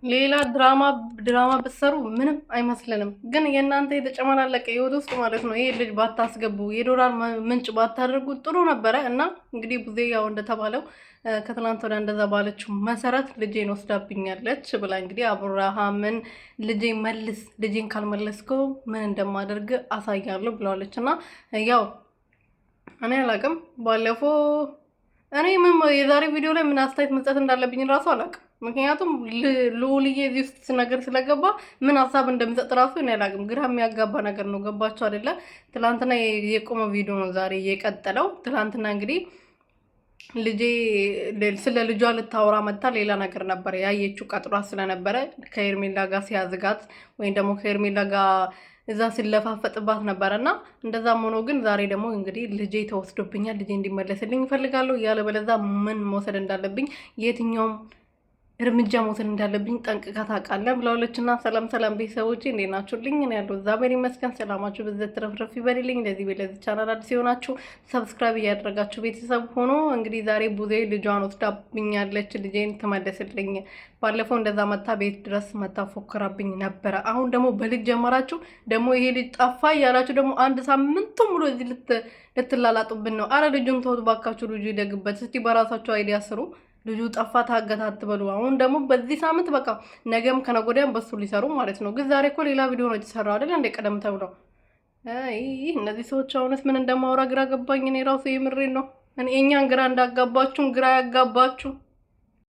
ሌላ ድራማ ብትሰሩ ምንም አይመስልንም። ግን የእናንተ የተጨመላለቀ ህይወት ውስጥ ማለት ነው ይሄ ልጅ ባታስገቡ የዶላር ምንጭ ባታደርጉ ጥሩ ነበረ። እና እንግዲህ ቡዜ ያው እንደተባለው ከትናንት ወዲያ እንደዛ ባለችው መሰረት ልጄን ወስዳብኛለች ብላ እንግዲህ አብርሃምን ልጄን ካልመለስከው ምን እንደማደርግ አሳያለሁ ብለዋለች። እና ያው እኔ አላቅም ባለፈው እኔ ምን የዛሬ ቪዲዮ ላይ ምን አስተያየት መስጠት እንዳለብኝ ራሱ አላውቅም። ምክንያቱም ልዑልዬ እዚህ ውስጥ ነገር ስለገባ ምን ሀሳብ እንደምሰጥ ራሱ እኔ አላውቅም። ግራ የሚያጋባ ነገር ነው። ገባችሁ አይደለ? ትላንትና የቆመ ቪዲዮ ነው ዛሬ የቀጠለው። ትላንትና እንግዲህ ስለ ልጇ ልታወራ መታ ሌላ ነገር ነበር ያየችው። ቀጥሯ ስለነበረ ከኤርሜላ ጋር ሲያዝጋት ወይም ደግሞ ከኤርሜላ ጋር እዛ ሲለፋፈጥባት ነበረና እንደዛም ሆኖ ግን ዛሬ ደግሞ እንግዲህ ልጄ ተወስዶብኛል፣ ልጄ እንዲመለስልኝ እፈልጋለሁ እያለ በለዛ ምን መውሰድ እንዳለብኝ የትኛውም እርምጃ መውሰድ እንዳለብኝ ጠንቅቃ ታውቃለህ ብላለች። እና ሰላም ቤተሰቦቼ እንዴት ናችሁልኝ? እኔ ያለው እግዚአብሔር ይመስገን ሰላማችሁ በዘት ትረፍረፍ ይበልልኝ። ለዚህ ቻናል አዲስ የሆናችሁ ሰብስክራይብ እያደረጋችሁ ቤተሰብ ሆኖ እንግዲህ ዛሬ ቡዜ ልጇን ወስዳብኛለች፣ ልጄን ትመለስልኝ። ባለፈው እንደዛ መታ ቤት ድረስ መታ ፎከራብኝ ነበረ። አሁን ደግሞ በልጅ ጀመራችሁ። ደግሞ ይሄ ልጅ ጠፋ እያላችሁ ደግሞ አንድ ሳምንቱ ሙሉ እዚህ ልትላላጡብን ነው። አረ ልጁን ተውት ባካችሁ፣ ልጁ ይደግበት። እስቲ በራሳችሁ አይዲያ ስሩ። ልጁ ጠፋ ታገታ አትበሉ። አሁን ደግሞ በዚህ ሳምንት በቃ ነገም ከነገ ወዲያም በሱ ሊሰሩ ማለት ነው። ግን ዛሬ እኮ ሌላ ቪዲዮ ነው የተሰራው አይደል እንደ ቀደም ተብለው። እነዚህ ሰዎች አሁንስ ምን እንደማወራ ግራ ገባኝ። እኔ ራሱ የምሬን ነው። እኛን ግራ እንዳጋባችሁን ግራ ያጋባችሁ